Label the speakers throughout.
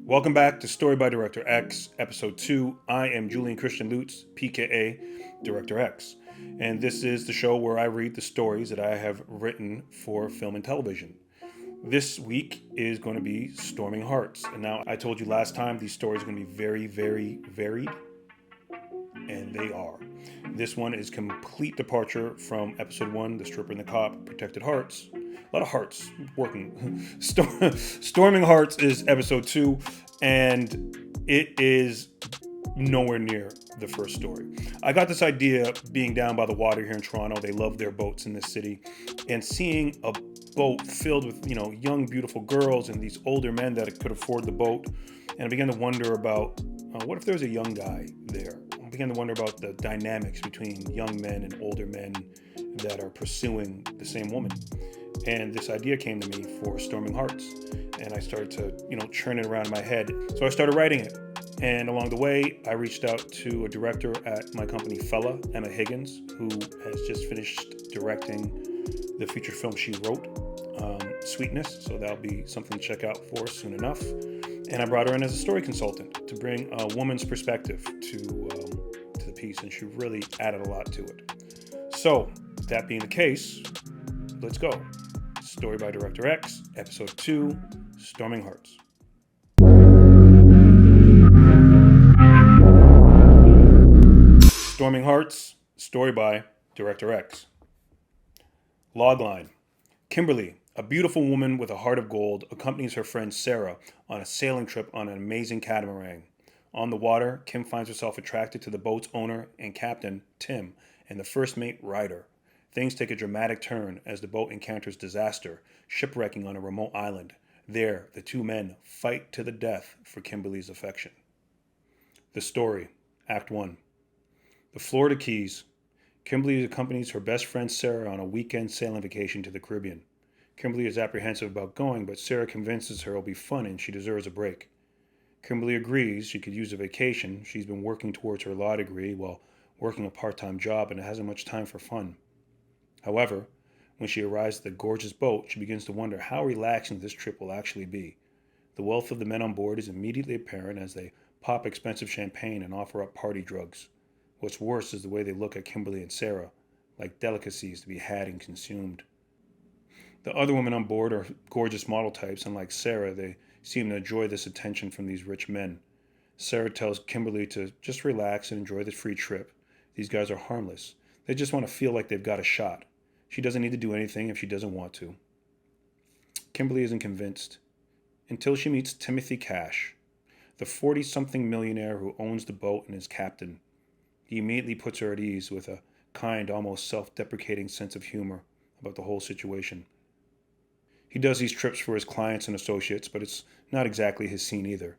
Speaker 1: Welcome back to Story by Director X, Episode 2. I am Julien Christian Lutz, PKA Director X. And this is the show where I read the stories that I have written for film and television. This week is going to be Storming Hearts. And now, I told you last time these stories are going to be very, very varied. And they are. This one is complete departure from Episode 1, The Stripper and the Cop, Protected Hearts. A lot of hearts working. Storming Hearts is Episode 2, and it is nowhere near the first story. I got this idea being down by the water here in Toronto. They love their boats in this city. And seeing a boat filled with, young, beautiful girls and these older men that could afford the boat. And I began to wonder about, what if there's a young guy there? I began to wonder about the dynamics between young men and older men that are pursuing the same woman. And this idea came to me for Storming Hearts. And I started to, churn it around in my head. So I started writing it. And along the way, I reached out to a director at my company, Fella, Emma Higgins, who has just finished directing the feature film she wrote, Sweetness. So that'll be something to check out for us soon enough. And I brought her in as a story consultant to bring a woman's perspective to the piece. And she really added a lot to it. So that being the case, let's go. Story by Director X, Episode 2, Storming Hearts. Storming Hearts, story by Director X. Logline. Kimberly, a beautiful woman with a heart of gold, accompanies her friend Sarah on a sailing trip on an amazing catamaran. On the water, Kim finds herself attracted to the boat's owner and captain, Tim, and the first mate, Ryder. Things take a dramatic turn as the boat encounters disaster, shipwrecking on a remote island. There, the two men fight to the death for Kimberly's affection. The story, Act 1. The Florida Keys. Kimberly accompanies her best friend Sarah on a weekend sailing vacation to the Caribbean. Kimberly is apprehensive about going, but Sarah convinces her it'll be fun and she deserves a break. Kimberly agrees she could use a vacation. She's been working towards her law degree while working a part-time job and hasn't much time for fun. However, when she arrives at the gorgeous boat, she begins to wonder how relaxing this trip will actually be. The wealth of the men on board is immediately apparent as they pop expensive champagne and offer up party drugs. What's worse is the way they look at Kimberly and Sarah, like delicacies to be had and consumed. The other women on board are gorgeous model types, and like Sarah, they seem to enjoy this attention from these rich men. Sarah tells Kimberly to just relax and enjoy the free trip. These guys are harmless. They just want to feel like they've got a shot. She doesn't need to do anything if she doesn't want to. Kimberly isn't convinced until she meets Timothy Cash, the 40-something millionaire who owns the boat and is captain. He immediately puts her at ease with a kind, almost self-deprecating sense of humor about the whole situation. He does these trips for his clients and associates, but it's not exactly his scene either.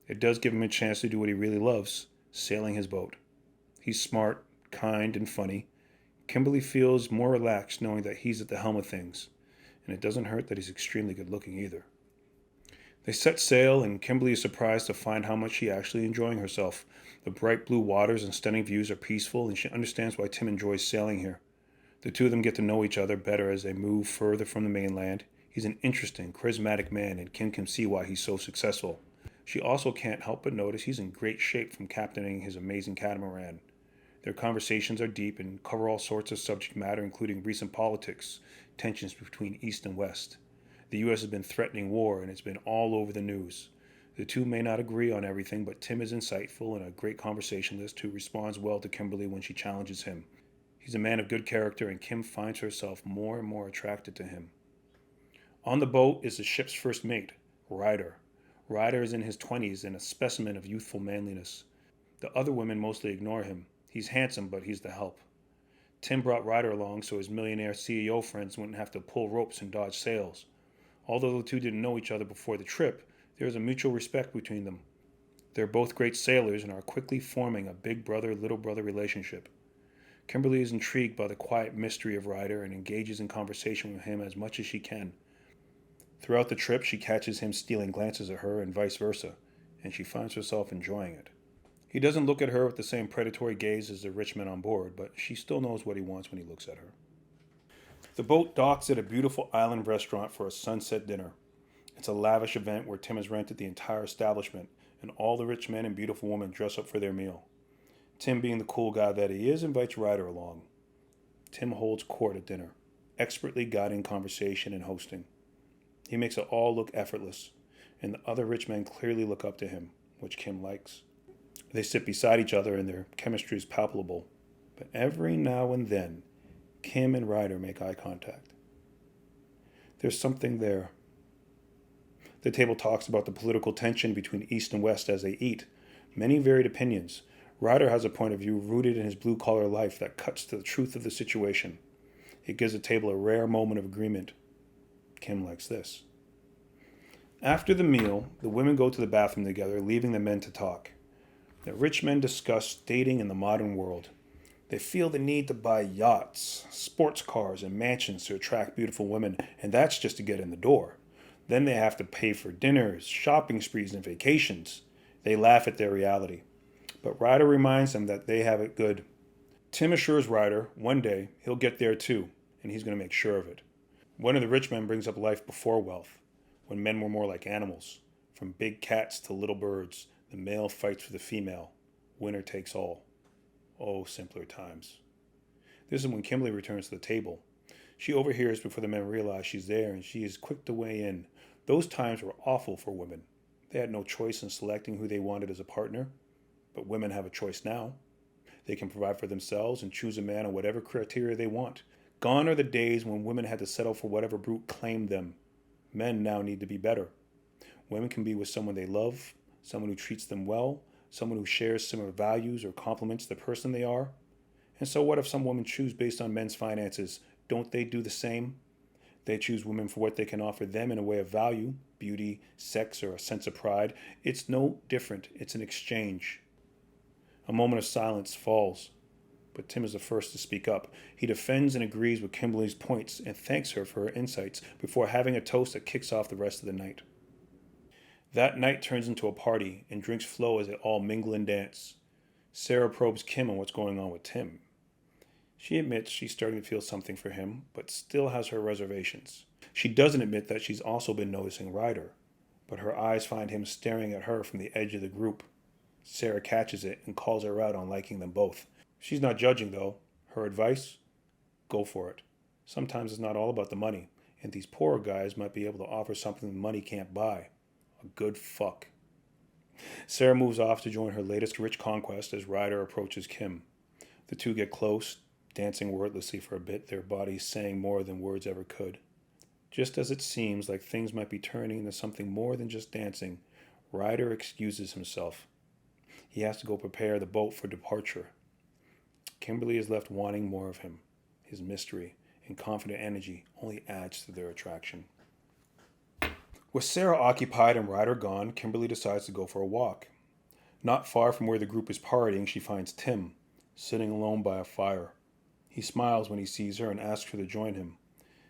Speaker 1: It does give him a chance to do what he really loves, sailing his boat. He's smart, kind, and funny. Kimberly feels more relaxed knowing that he's at the helm of things, and it doesn't hurt that he's extremely good looking either. They set sail, and Kimberly is surprised to find how much she's actually enjoying herself. The bright blue waters and stunning views are peaceful, and she understands why Tim enjoys sailing here. The two of them get to know each other better as they move further from the mainland. He's an interesting, charismatic man, and Kim can see why he's so successful. She also can't help but notice he's in great shape from captaining his amazing catamaran. Their conversations are deep and cover all sorts of subject matter, including recent politics, tensions between East and West. The U.S. has been threatening war, and it's been all over the news. The two may not agree on everything, but Tim is insightful and a great conversationalist who responds well to Kimberly when she challenges him. He's a man of good character, and Kim finds herself more and more attracted to him. On the boat is the ship's first mate, Ryder. Ryder is in his 20s and a specimen of youthful manliness. The other women mostly ignore him. He's handsome, but he's the help. Tim brought Ryder along so his millionaire CEO friends wouldn't have to pull ropes and dodge sails. Although the two didn't know each other before the trip, there is a mutual respect between them. They're both great sailors and are quickly forming a big brother, little brother relationship. Kimberly is intrigued by the quiet mystery of Ryder and engages in conversation with him as much as she can. Throughout the trip, she catches him stealing glances at her and vice versa, and she finds herself enjoying it. He doesn't look at her with the same predatory gaze as the rich men on board, but she still knows what he wants when he looks at her. The boat docks at a beautiful island restaurant for a sunset dinner. It's a lavish event where Tim has rented the entire establishment, and all the rich men and beautiful women dress up for their meal. Tim, being the cool guy that he is, invites Ryder along. Tim holds court at dinner, expertly guiding conversation and hosting. He makes it all look effortless, and the other rich men clearly look up to him, which Kim likes. They sit beside each other and their chemistry is palpable, but every now and then, Kim and Ryder make eye contact. There's something there. The table talks about the political tension between East and West as they eat. Many varied opinions. Ryder has a point of view rooted in his blue-collar life that cuts to the truth of the situation. It gives the table a rare moment of agreement. Kim likes this. After the meal, the women go to the bathroom together, leaving the men to talk. The rich men discuss dating in the modern world. They feel the need to buy yachts, sports cars, and mansions to attract beautiful women, and that's just to get in the door. Then they have to pay for dinners, shopping sprees, and vacations. They laugh at their reality. But Ryder reminds them that they have it good. Tim assures Ryder one day he'll get there too, and he's going to make sure of it. One of the rich men brings up life before wealth, when men were more like animals. From big cats to little birds, the male fights for the female. Winner takes all. Oh, simpler times. This is when Kimberly returns to the table. She overhears before the men realize she's there, and she is quick to weigh in. Those times were awful for women. They had no choice in selecting who they wanted as a partner. But women have a choice now. They can provide for themselves and choose a man on whatever criteria they want. Gone are the days when women had to settle for whatever brute claimed them. Men now need to be better. Women can be with someone they love, someone who treats them well, someone who shares similar values or complements the person they are. And so what if some women choose based on men's finances? Don't they do the same? They choose women for what they can offer them in a way of value, beauty, sex, or a sense of pride. It's no different. It's an exchange. A moment of silence falls, but Tim is the first to speak up. He defends and agrees with Kimberly's points and thanks her for her insights before having a toast that kicks off the rest of the night. That night turns into a party, and drinks flow as they all mingle and dance. Sarah probes Kim on what's going on with Tim. She admits she's starting to feel something for him, but still has her reservations. She doesn't admit that she's also been noticing Ryder, but her eyes find him staring at her from the edge of the group. Sarah catches it and calls her out on liking them both. She's not judging, though. Her advice? Go for it. Sometimes it's not all about the money, and these poorer guys might be able to offer something the money can't buy. A good fuck. Sarah moves off to join her latest rich conquest as Ryder approaches Kim. The two get close, dancing wordlessly for a bit, their bodies saying more than words ever could. Just as it seems like things might be turning into something more than just dancing, Ryder excuses himself. He has to go prepare the boat for departure. Kimberly is left wanting more of him. His mystery and confident energy only adds to their attraction. With Sarah occupied and Ryder gone, Kimberly decides to go for a walk. Not far from where the group is partying, she finds Tim, sitting alone by a fire. He smiles when he sees her and asks her to join him.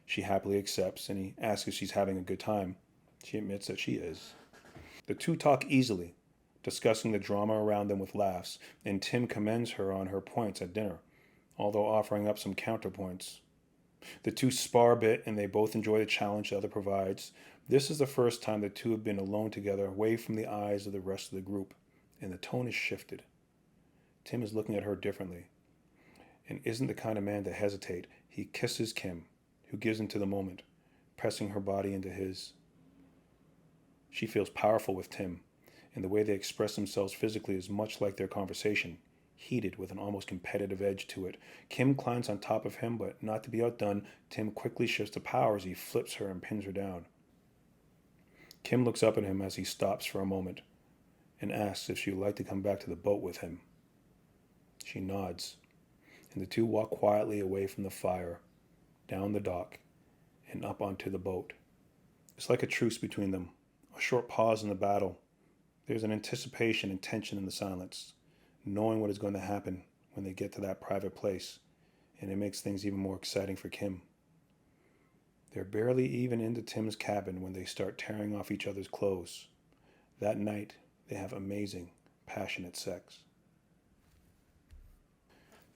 Speaker 1: She happily accepts, and he asks if she's having a good time. She admits that she is. The two talk easily, discussing the drama around them with laughs, and Tim commends her on her points at dinner, although offering up some counterpoints. The two spar a bit, and they both enjoy the challenge the other provides. This is the first time the two have been alone together, away from the eyes of the rest of the group, and the tone is shifted. Tim is looking at her differently, and isn't the kind of man to hesitate. He kisses Kim, who gives into the moment, pressing her body into his. She feels powerful with Tim, and the way they express themselves physically is much like their conversation, heated with an almost competitive edge to it. Kim climbs on top of him, but not to be outdone, Tim quickly shifts to power as he flips her and pins her down. Kim looks up at him as he stops for a moment and asks if she would like to come back to the boat with him. She nods, and the two walk quietly away from the fire, down the dock, and up onto the boat. It's like a truce between them, a short pause in the battle. There's an anticipation and tension in the silence, knowing what is going to happen when they get to that private place, and it makes things even more exciting for Kim. They're barely even into Tim's cabin when they start tearing off each other's clothes. That night, they have amazing, passionate sex.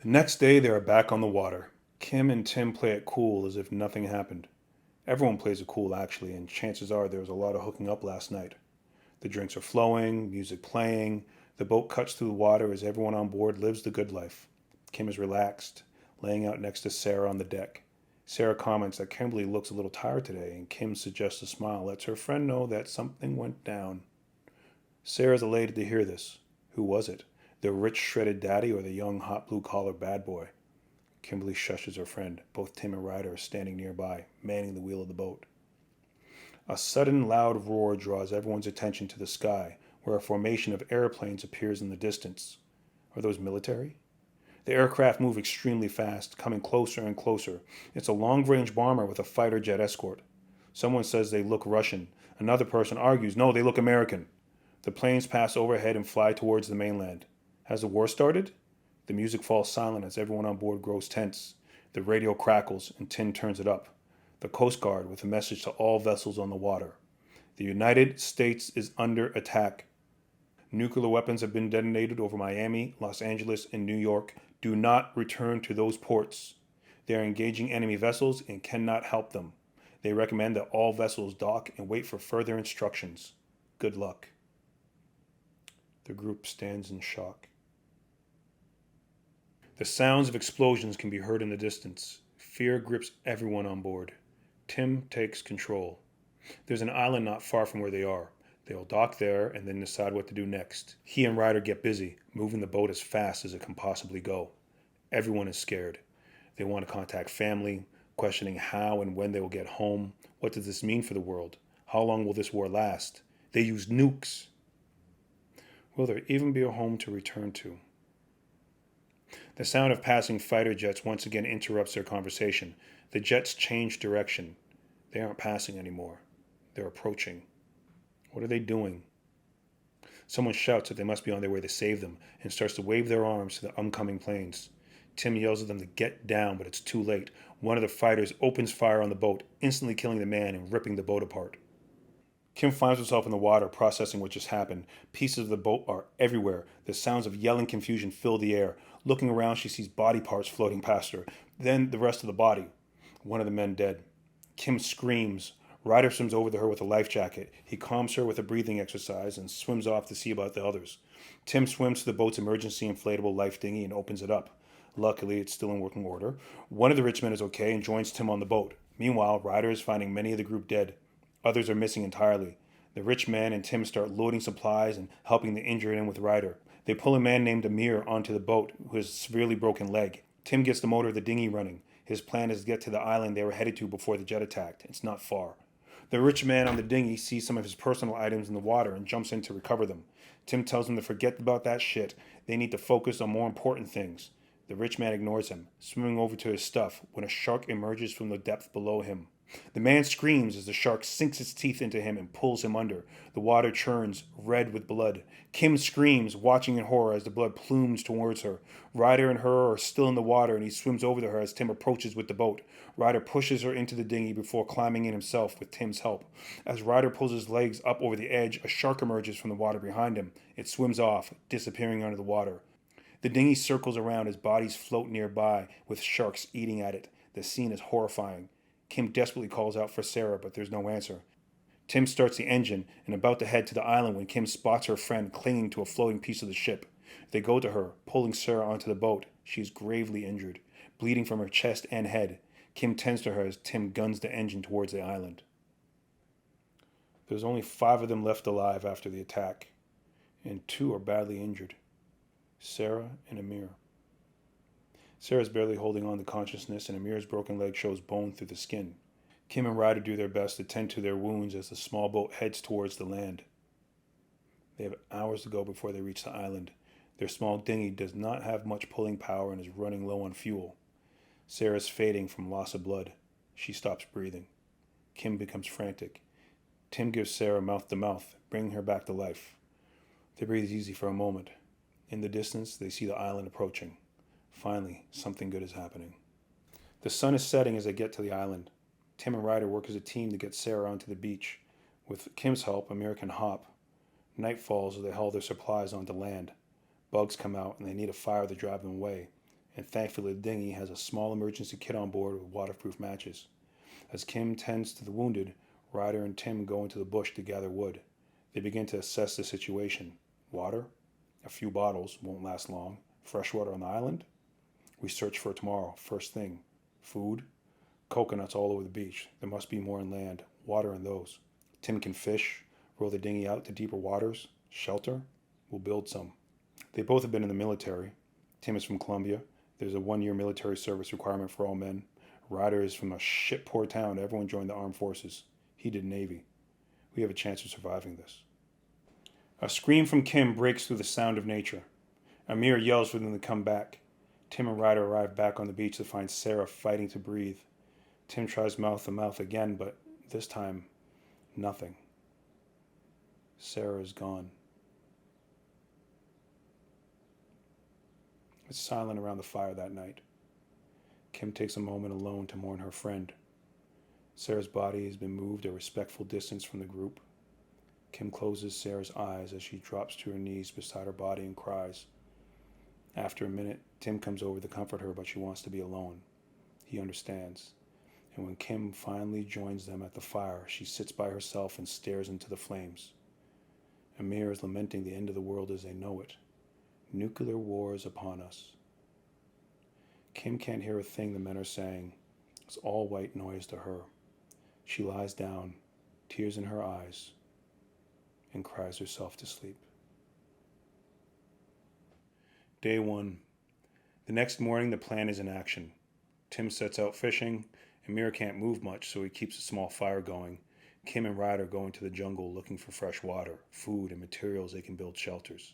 Speaker 1: The next day, they are back on the water. Kim and Tim play it cool as if nothing happened. Everyone plays it cool, actually, and chances are there was a lot of hooking up last night. The drinks are flowing, music playing, the boat cuts through the water as everyone on board lives the good life. Kim is relaxed, laying out next to Sarah on the deck. Sarah comments that Kimberly looks a little tired today, and Kim suggests a smile lets her friend know that something went down. Sarah is elated to hear this. Who was it? The rich, shredded daddy or the young, hot blue-collar bad boy? Kimberly shushes her friend. Both Tim and Ryder are standing nearby, manning the wheel of the boat. A sudden, loud roar draws everyone's attention to the sky, where a formation of airplanes appears in the distance. Are those military? The aircraft move extremely fast, coming closer and closer. It's a long-range bomber with a fighter jet escort. Someone says they look Russian. Another person argues, no, they look American. The planes pass overhead and fly towards the mainland. Has the war started? The music falls silent as everyone on board grows tense. The radio crackles and Tin turns it up. The Coast Guard with a message to all vessels on the water. The United States is under attack. Nuclear weapons have been detonated over Miami, Los Angeles, and New York. Do not return to those ports. They are engaging enemy vessels and cannot help them. They recommend that all vessels dock and wait for further instructions. Good luck. The group stands in shock. The sounds of explosions can be heard in the distance. Fear grips everyone on board. Tim takes control. There's an island not far from where they are. They'll dock there and then decide what to do next. He and Ryder get busy, moving the boat as fast as it can possibly go. Everyone is scared. They want to contact family, questioning how and when they will get home. What does this mean for the world? How long will this war last? They use nukes. Will there even be a home to return to? The sound of passing fighter jets once again interrupts their conversation. The jets change direction. They aren't passing anymore. They're approaching. What are they doing? Someone shouts that they must be on their way to save them and starts to wave their arms to the oncoming planes. Tim yells at them to get down, but it's too late. One of the fighters opens fire on the boat, instantly killing the man and ripping the boat apart. Kim finds herself in the water, processing what just happened. Pieces of the boat are everywhere. The sounds of yelling confusion fill the air. Looking around, she sees body parts floating past her. Then the rest of the body. One of the men dead. Kim screams. Ryder swims over to her with a life jacket. He calms her with a breathing exercise and swims off to see about the others. Tim swims to the boat's emergency inflatable life dinghy and opens it up. Luckily, it's still in working order. One of the rich men is okay and joins Tim on the boat. Meanwhile, Ryder is finding many of the group dead. Others are missing entirely. The rich man and Tim start loading supplies and helping the injured in with Ryder. They pull a man named Amir onto the boat who has a severely broken leg. Tim gets the motor of the dinghy running. His plan is to get to the island they were headed to before the jet attacked. It's not far. The rich man on the dinghy sees some of his personal items in the water and jumps in to recover them. Tim tells him to forget about that shit. They need to focus on more important things. The rich man ignores him, swimming over to his stuff when a shark emerges from the depth below him. The man screams as the shark sinks its teeth into him and pulls him under. The water churns, red with blood. Kim screams, watching in horror as the blood plumes towards her. Ryder and her are still in the water and he swims over to her as Tim approaches with the boat. Ryder pushes her into the dinghy before climbing in himself with Tim's help. As Ryder pulls his legs up over the edge, a shark emerges from the water behind him. It swims off, disappearing under the water. The dinghy circles around as bodies float nearby with sharks eating at it. The scene is horrifying. Kim desperately calls out for Sarah, but there's no answer. Tim starts the engine and about to head to the island when Kim spots her friend clinging to a floating piece of the ship. They go to her, pulling Sarah onto the boat. She is gravely injured, bleeding from her chest and head. Kim tends to her as Tim guns the engine towards the island. There's only 5 of them left alive after the attack, and 2 are badly injured. Sarah and Amir. Sarah's barely holding on to consciousness, and Amir's broken leg shows bone through the skin. Kim and Ryder do their best to tend to their wounds as the small boat heads towards the land. They have hours to go before they reach the island. Their small dinghy does not have much pulling power and is running low on fuel. Sarah's fading from loss of blood. She stops breathing. Kim becomes frantic. Tim gives Sarah mouth to mouth, bringing her back to life. They breathe easy for a moment. In the distance, they see the island approaching. Finally, something good is happening. The sun is setting as they get to the island. Tim and Ryder work as a team to get Sarah onto the beach. With Kim's help, Amir can hop. Night falls as they haul their supplies onto land. Bugs come out and they need a fire to drive them away. And thankfully, the dinghy has a small emergency kit on board with waterproof matches. As Kim tends to the wounded, Ryder and Tim go into the bush to gather wood. They begin to assess the situation. Water? A few bottles, won't last long. Fresh water on the island? We search for it tomorrow, first thing. Food? Coconuts all over the beach. There must be more inland. Water in those. Tim can fish, row the dinghy out to deeper waters. Shelter? We'll build some. They both have been in the military. Tim is from Colombia. There's a 1-year military service requirement for all men. Ryder is from a shit poor town. Everyone joined the armed forces. He did Navy. We have a chance of surviving this. A scream from Kim breaks through the sound of nature. Amir yells for them to come back. Tim and Ryder arrive back on the beach to find Sarah fighting to breathe. Tim tries mouth to mouth again, but this time, nothing. Sarah is gone. It's silent around the fire that night. Kim takes a moment alone to mourn her friend. Sarah's body has been moved a respectful distance from the group. Kim closes Sarah's eyes as she drops to her knees beside her body and cries. After a minute, Tim comes over to comfort her, but she wants to be alone. He understands. And when Kim finally joins them at the fire, she sits by herself and stares into the flames. Amir is lamenting the end of the world as they know it. Nuclear war is upon us. Kim can't hear a thing the men are saying. It's all white noise to her. She lies down, tears in her eyes, and cries herself to sleep. Day 1. The next morning, the plan is in action. Tim sets out fishing. Amir can't move much, so he keeps a small fire going. Kim and Ryder go into the jungle looking for fresh water, food, and materials they can build shelters.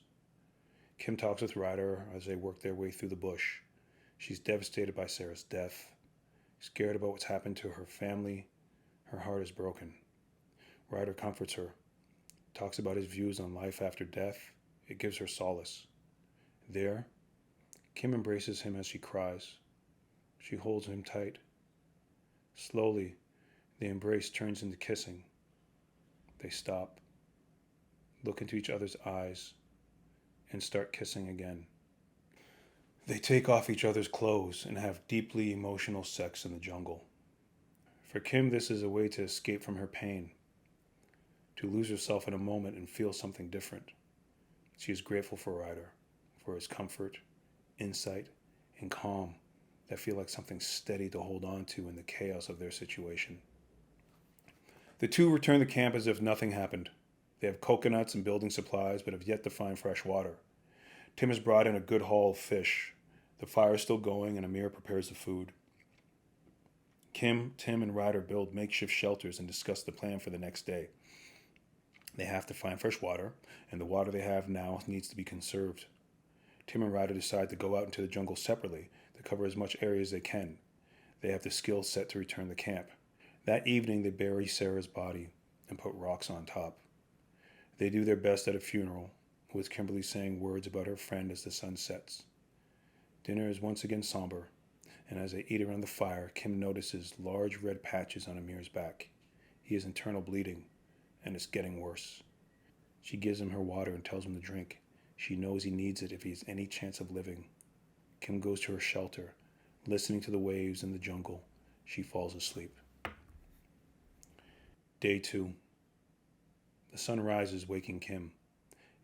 Speaker 1: Kim talks with Ryder as they work their way through the bush. She's devastated by Sarah's death, scared about what's happened to her family. Her heart is broken. Ryder comforts her, talks about his views on life after death. It gives her solace. There, Kim embraces him as she cries. She holds him tight. Slowly, the embrace turns into kissing. They stop, look into each other's eyes, and start kissing again. They take off each other's clothes and have deeply emotional sex in the jungle. For Kim, this is a way to escape from her pain, to lose herself in a moment and feel something different. She is grateful for Ryder, for his comfort, insight, and calm that feel like something steady to hold on to in the chaos of their situation. The two return to camp as if nothing happened. They have coconuts and building supplies, but have yet to find fresh water. Tim has brought in a good haul of fish. The fire is still going, and Amir prepares the food. Kim, Tim, and Ryder build makeshift shelters and discuss the plan for the next day. They have to find fresh water, and the water they have now needs to be conserved. Tim and Ryder decide to go out into the jungle separately to cover as much area as they can. They have the skill set to return to camp. That evening, they bury Sarah's body and put rocks on top. They do their best at a funeral, with Kimberly saying words about her friend as the sun sets. Dinner is once again somber, and as they eat around the fire, Kim notices large red patches on Amir's back. He has internal bleeding, and it's getting worse. She gives him her water and tells him to drink. She knows he needs it if he has any chance of living. Kim goes to her shelter. Listening to the waves in the jungle, she falls asleep. Day 2. The sun rises, waking Kim.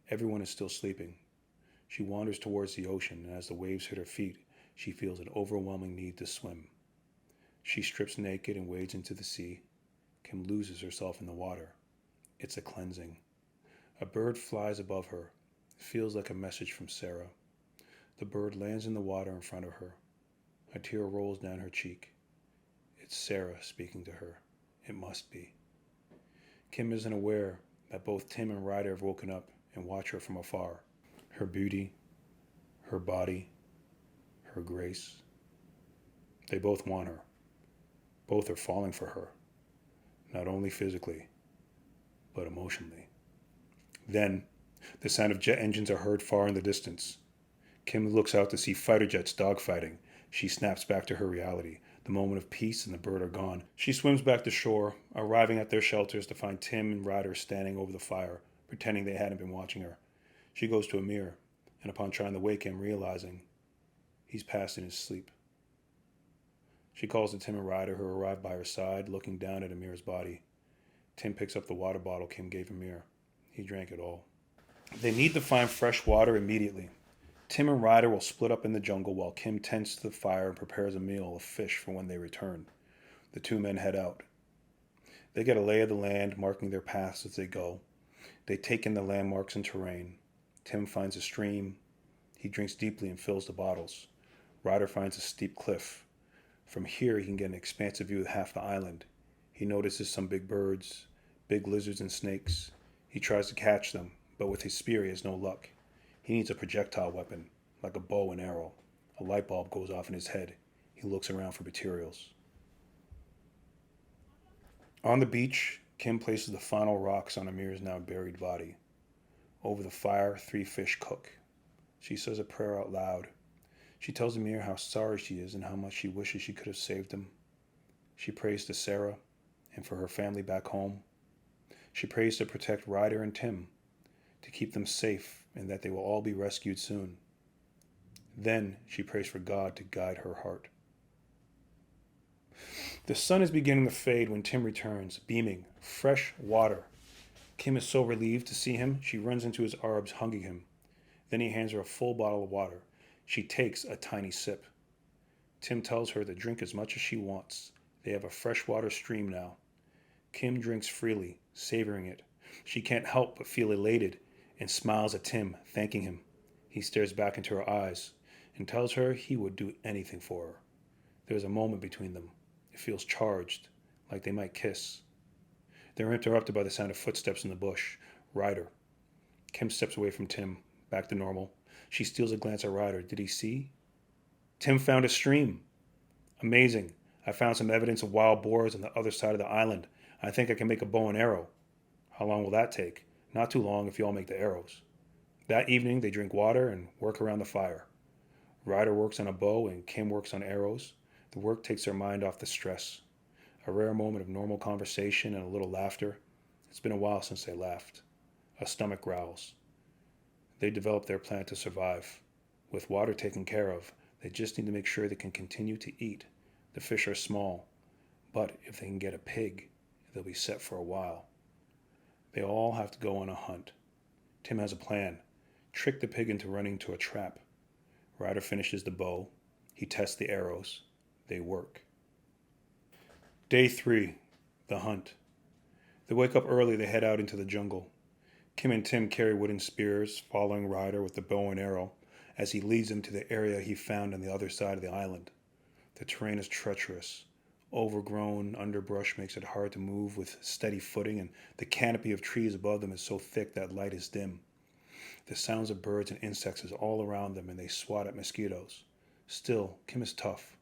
Speaker 1: Everyone is still sleeping. She wanders towards the ocean, and as the waves hit her feet, she feels an overwhelming need to swim. She strips naked and wades into the sea. Kim loses herself in the water. It's a cleansing. A bird flies above her. It feels like a message from Sarah. The bird lands in the water in front of her. A tear rolls down her cheek. It's Sarah speaking to her. It must be. Kim isn't aware that both Tim and Ryder have woken up and watch her from afar. Her beauty, her body, her grace. They both want her. Both are falling for her. Not only physically, but emotionally. Then, the sound of jet engines are heard far in the distance. Kim looks out to see fighter jets dogfighting. She snaps back to her reality. The moment of peace and the bird are gone. She swims back to shore, arriving at their shelters to find Tim and Ryder standing over the fire, pretending they hadn't been watching her. She goes to Amir, and upon trying to wake him, realizing he's passed in his sleep. She calls to Tim and Ryder, who arrive by her side, looking down at Amir's body. Tim picks up the water bottle Kim gave Amir. He drank it all. They need to find fresh water immediately. Tim and Ryder will split up in the jungle while Kim tends to the fire and prepares a meal of fish for when they return. The two men head out. They get a lay of the land, marking their paths as they go. They take in the landmarks and terrain. Tim finds a stream. He drinks deeply and fills the bottles. Ryder finds a steep cliff. From here, he can get an expansive view of half the island. He notices some big birds, big lizards and snakes. He tries to catch them, but with his spear he has no luck. He needs a projectile weapon, like a bow and arrow. A light bulb goes off in his head. He looks around for materials. On the beach, Kim places the final rocks on Amir's now buried body. Over the fire, 3 fish cook. She says a prayer out loud. She tells Amir how sorry she is and how much she wishes she could have saved him. She prays to Sarah and for her family back home. She prays to protect Ryder and Tim, to keep them safe and that they will all be rescued soon. Then she prays for God to guide her heart. The sun is beginning to fade when Tim returns, beaming, fresh water. Kim is so relieved to see him, she runs into his arms, hugging him. Then he hands her a full bottle of water. She takes a tiny sip. Tim tells her to drink as much as she wants. They have a freshwater stream now. Kim drinks freely, savoring it. She can't help but feel elated and smiles at Tim, thanking him. He stares back into her eyes and tells her he would do anything for her. There's a moment between them. It feels charged, like they might kiss. They're interrupted by the sound of footsteps in the bush. Ryder. Kim steps away from Tim, back to normal. She steals a glance at Ryder. Did he see? Tim found a stream. Amazing. I found some evidence of wild boars on the other side of the island. I think I can make a bow and arrow. How long will that take? Not too long if you all make the arrows. That evening, they drink water and work around the fire. Ryder works on a bow and Kim works on arrows. The work takes their mind off the stress. A rare moment of normal conversation and a little laughter. It's been a while since they laughed. A stomach growls. They develop their plan to survive. With water taken care of, they just need to make sure they can continue to eat. The fish are small, but if they can get a pig, they'll be set for a while. They all have to go on a hunt. Tim has a plan. Trick the pig into running to a trap. Ryder finishes the bow. He tests the arrows. They work. Day 3. The hunt. They wake up early. They head out into the jungle. Kim and Tim carry wooden spears, following Ryder with the bow and arrow as he leads them to the area he found on the other side of the island. The terrain is treacherous. Overgrown underbrush makes it hard to move with steady footing, and the canopy of trees above them is so thick that light is dim. The sounds of birds and insects is all around them, and they swat at mosquitoes. Still, Kim is tough.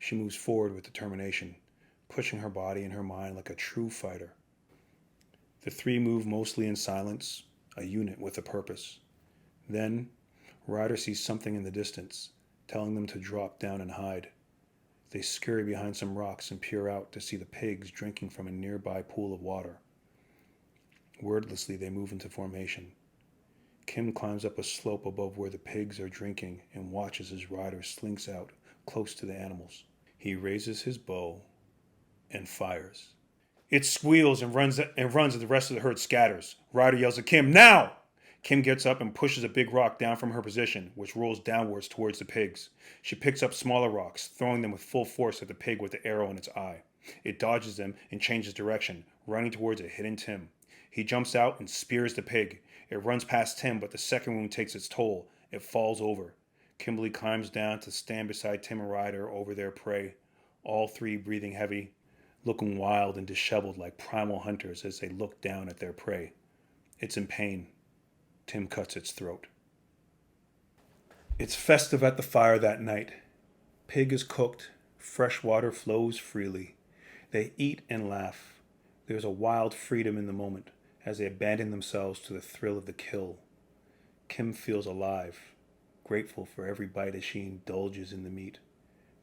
Speaker 1: She moves forward with determination, pushing her body and her mind like a true fighter. The 3 move mostly in silence, a unit with a purpose. Then, Ryder sees something in the distance, telling them to drop down and hide. They scurry behind some rocks and peer out to see the pigs drinking from a nearby pool of water. Wordlessly, they move into formation. Kim climbs up a slope above where the pigs are drinking and watches as Ryder slinks out close to the animals. He raises his bow and fires. It squeals and runs as the rest of the herd scatters. Ryder yells at Kim, "Now!" Kim gets up and pushes a big rock down from her position, which rolls downwards towards the pigs. She picks up smaller rocks, throwing them with full force at the pig with the arrow in its eye. It dodges them and changes direction, running towards a hidden Tim. He jumps out and spears the pig. It runs past Tim, but the second wound takes its toll. It falls over. Kimberly climbs down to stand beside Tim and Ryder over their prey, all 3 breathing heavy, looking wild and disheveled like primal hunters as they look down at their prey. It's in pain. Tim cuts its throat. It's festive at the fire that night. Pig is cooked. Fresh water flows freely. They eat and laugh. There's a wild freedom in the moment as they abandon themselves to the thrill of the kill. Kim feels alive, grateful for every bite as she indulges in the meat.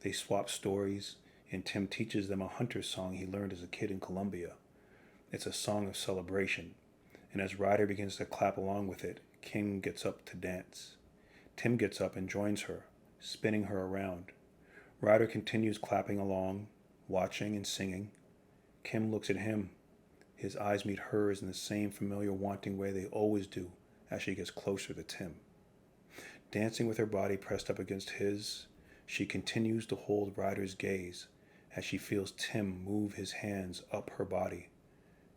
Speaker 1: They swap stories, and Tim teaches them a hunter's song he learned as a kid in Colombia. It's a song of celebration, and as Ryder begins to clap along with it, Kim gets up to dance. Tim gets up and joins her, spinning her around. Ryder continues clapping along, watching and singing. Kim looks at him. His eyes meet hers in the same familiar wanting way they always do as she gets closer to Tim. Dancing with her body pressed up against his, she continues to hold Ryder's gaze as she feels Tim move his hands up her body.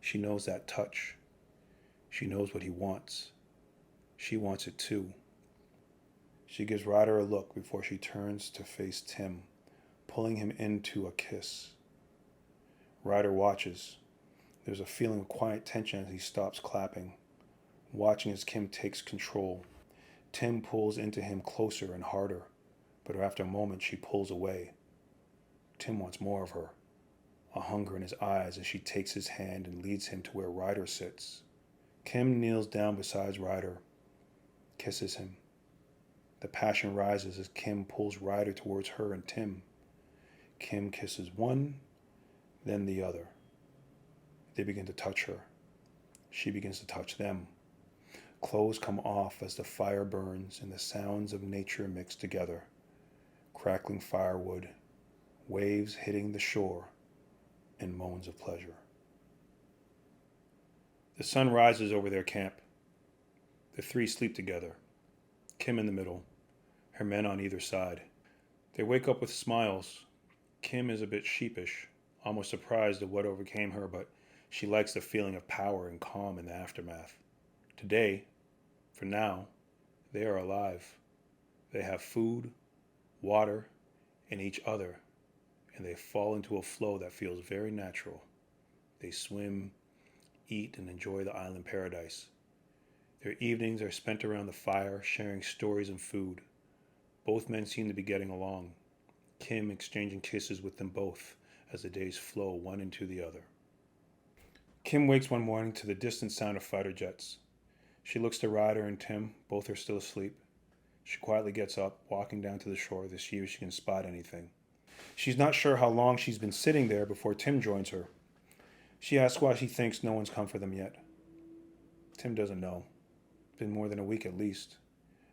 Speaker 1: She knows that touch. She knows what he wants. She wants it too. She gives Ryder a look before she turns to face Tim, pulling him into a kiss. Ryder watches. There's a feeling of quiet tension as he stops clapping, watching as Kim takes control. Tim pulls into him closer and harder, but after a moment she pulls away. Tim wants more of her, a hunger in his eyes as she takes his hand and leads him to where Ryder sits. Kim kneels down beside Ryder, kisses him. The passion rises as Kim pulls Ryder towards her and Tim. Kim kisses one, then the other. They begin to touch her. She begins to touch them. Clothes come off as the fire burns and the sounds of nature mix together. Crackling firewood, waves hitting the shore, and moans of pleasure. The sun rises over their camp. The three sleep together, Kim in the middle, her men on either side. They wake up with smiles. Kim is a bit sheepish, almost surprised at what overcame her, but she likes the feeling of power and calm in the aftermath. Today, for now, they are alive. They have food, water, and each other, and they fall into a flow that feels very natural. They swim, eat, and enjoy the island paradise. Their evenings are spent around the fire, sharing stories and food. Both men seem to be getting along, Kim exchanging kisses with them both as the days flow one into the other. Kim wakes one morning to the distant sound of fighter jets. She looks to Ryder and Tim. Both are still asleep. She quietly gets up, walking down to the shore to see if she can spot anything. She's not sure how long she's been sitting there before Tim joins her. She asks why she thinks no one's come for them yet. Tim doesn't know. It's been more than a week at least.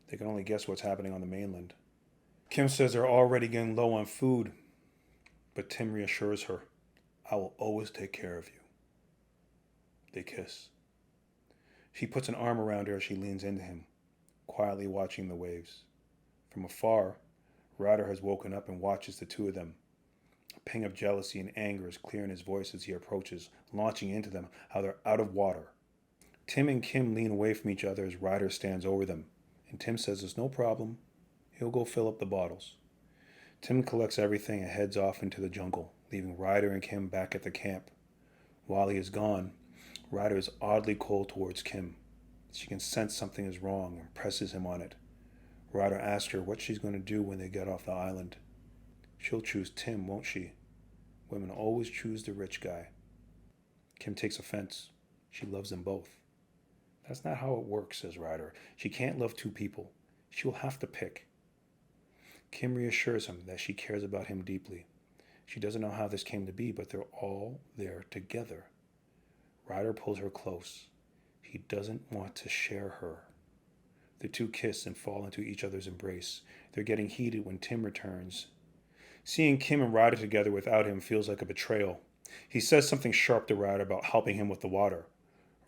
Speaker 1: They can only guess what's happening on the mainland. Kim says they're already getting low on food, but Tim reassures her, "I will always take care of you." They kiss. He puts an arm around her as she leans into him, quietly watching the waves. From afar, Ryder has woken up and watches the two of them. A ping of jealousy and anger is clear in his voice as he approaches, launching into them, how they're out of water. Tim and Kim lean away from each other as Ryder stands over them, and Tim says it's no problem. He'll go fill up the bottles. Tim collects everything and heads off into the jungle, leaving Ryder and Kim back at the camp. While he is gone, Ryder is oddly cold towards Kim. She can sense something is wrong and presses him on it. Ryder asks her what she's going to do when they get off the island. She'll choose Tim, won't she? Women always choose the rich guy. Kim takes offense. She loves them both. That's not how it works, says Ryder. She can't love two people. She will have to pick. Kim reassures him that she cares about him deeply. She doesn't know how this came to be, but they're all there together. Ryder pulls her close. He doesn't want to share her. The two kiss and fall into each other's embrace. They're getting heated when Tim returns. Seeing Kim and Ryder together without him feels like a betrayal. He says something sharp to Ryder about helping him with the water.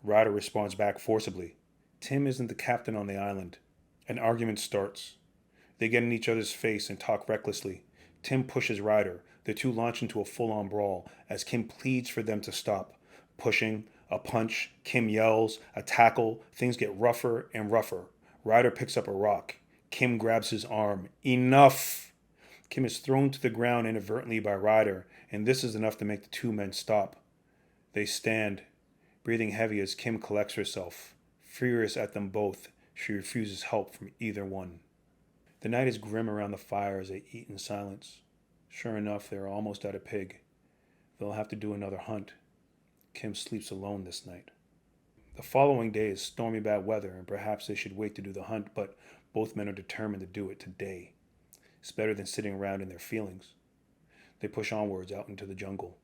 Speaker 1: Ryder responds back forcibly. Tim isn't the captain on the island. An argument starts. They get in each other's face and talk recklessly. Tim pushes Ryder. The two launch into a full-on brawl as Kim pleads for them to stop. Pushing, a punch, Kim yells, a tackle, things get rougher and rougher. Ryder picks up a rock. Kim grabs his arm. Enough! Kim is thrown to the ground inadvertently by Ryder, and this is enough to make the two men stop. They stand, breathing heavy as Kim collects herself. Furious at them both, she refuses help from either one. The night is grim around the fire as they eat in silence. Sure enough, they are almost at a pig. They'll have to do another hunt. Kim sleeps alone this night. The following day is stormy bad weather, and perhaps they should wait to do the hunt, but both men are determined to do it today. It's better than sitting around in their feelings. They push onwards out into the jungle.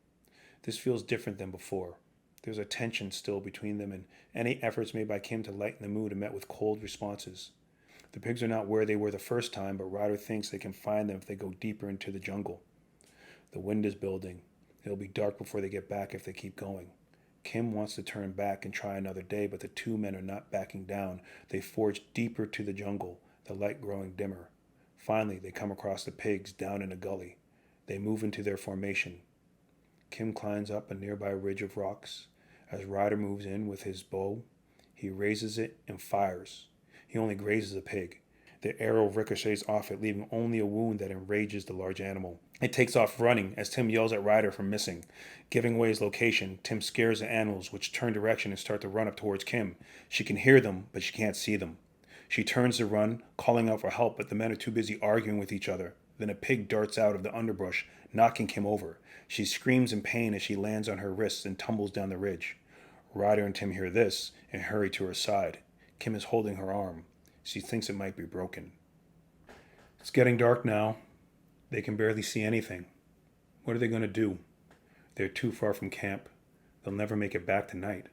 Speaker 1: This feels different than before. There's a tension still between them, and any efforts made by Kim to lighten the mood are met with cold responses. The pigs are not where they were the first time, but Ryder thinks they can find them if they go deeper into the jungle. The wind is building. It'll be dark before they get back if they keep going. Kim wants to turn back and try another day, but the two men are not backing down. They forge deeper to the jungle, the light growing dimmer. Finally, they come across the pigs down in a gully. They move into their formation. Kim climbs up a nearby ridge of rocks. As Ryder moves in with his bow, he raises it and fires. He only grazes a pig. The arrow ricochets off it, leaving only a wound that enrages the large animal. It takes off running as Tim yells at Ryder for missing. Giving away his location, Tim scares the animals, which turn direction and start to run up towards Kim. She can hear them, but she can't see them. She turns to run, calling out for help, but the men are too busy arguing with each other. Then a pig darts out of the underbrush, knocking Kim over. She screams in pain as she lands on her wrists and tumbles down the ridge. Ryder and Tim hear this and hurry to her side. Kim is holding her arm. She thinks it might be broken. It's getting dark now. They can barely see anything. What are they going to do? They're too far from camp. They'll never make it back tonight.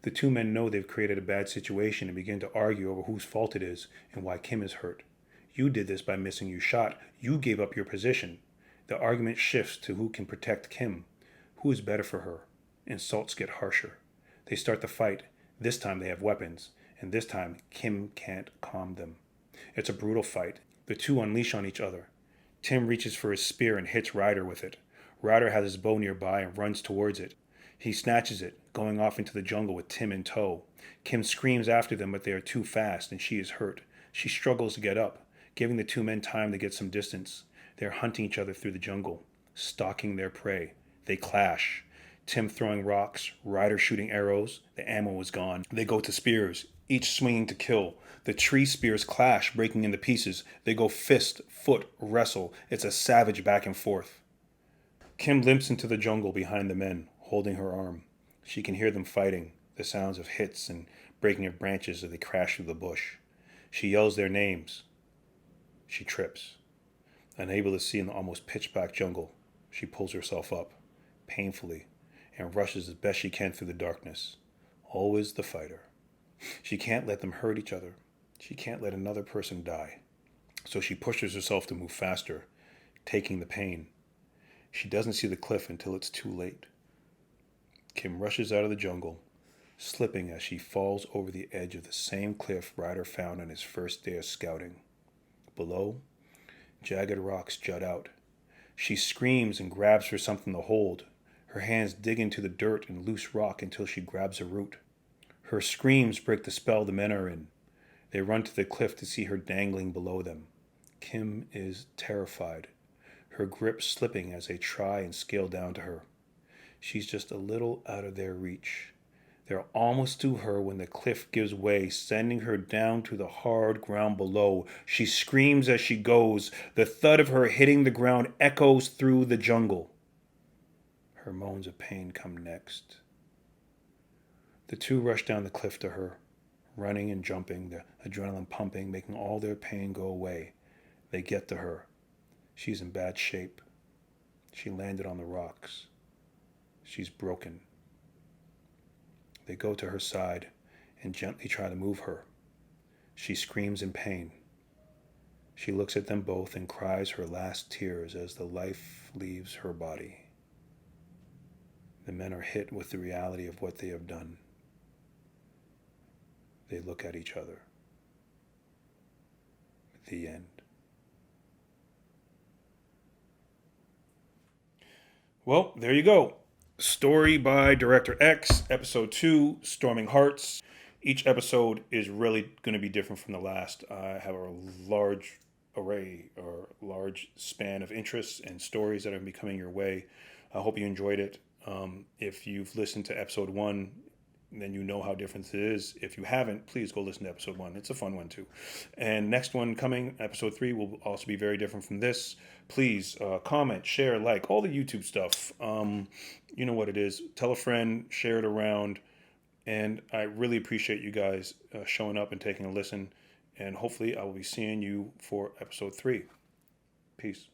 Speaker 1: The two men know they've created a bad situation and begin to argue over whose fault it is and why Kim is hurt. You did this by missing your shot. You gave up your position. The argument shifts to who can protect Kim. Who is better for her? Insults get harsher. They start the fight. This time they have weapons. And this time, Kim can't calm them. It's a brutal fight. The two unleash on each other. Tim reaches for his spear and hits Ryder with it. Ryder has his bow nearby and runs towards it. He snatches it, going off into the jungle with Tim in tow. Kim screams after them, but they are too fast, and she is hurt. She struggles to get up, giving the two men time to get some distance. They are hunting each other through the jungle, stalking their prey. They clash. Tim throwing rocks, Ryder shooting arrows. The ammo is gone. They go to spears, each swinging to kill. The tree spears clash, breaking into pieces. They go fist, foot, wrestle. It's a savage back and forth. Kim limps into the jungle behind the men, holding her arm. She can hear them fighting, the sounds of hits and breaking of branches as they crash through the bush. She yells their names. She trips. Unable to see in the almost pitch-black jungle, she pulls herself up, painfully, and rushes as best she can through the darkness. Always the fighter. She can't let them hurt each other. She can't let another person die. So she pushes herself to move faster, taking the pain. She doesn't see the cliff until it's too late. Kim rushes out of the jungle, slipping as she falls over the edge of the same cliff Ryder found on his first day of scouting. Below, jagged rocks jut out. She screams and grabs for something to hold. Her hands dig into the dirt and loose rock until she grabs a root. Her screams break the spell the men are in. They run to the cliff to see her dangling below them. Kim is terrified, her grip slipping as they try and scale down to her. She's just a little out of their reach. They're almost to her when the cliff gives way, sending her down to the hard ground below. She screams as she goes. The thud of her hitting the ground echoes through the jungle. Her moans of pain come next. The two rush down the cliff to her, running and jumping, the adrenaline pumping, making all their pain go away. They get to her. She's in bad shape. She landed on the rocks. She's broken. They go to her side and gently try to move her. She screams in pain. She looks at them both and cries her last tears as the life leaves her body. The men are hit with the reality of what they have done. They look at each other. The end. Well, there you go. Story by Director X, Episode 2, Storming Hearts. Each episode is really going to be different from the last. I have a large array or large span of interests and stories that are going to be coming your way. I hope you enjoyed it. If you've listened to Episode 1, then you know how different it is. If you haven't, please go listen to Episode 1. It's a fun one too. And next one coming, Episode 3, will also be very different from this. Please comment, share, like, all the YouTube stuff. You know what it is. Tell a friend, share it around. And I really appreciate you guys showing up and taking a listen. And hopefully I will be seeing you for Episode 3. Peace.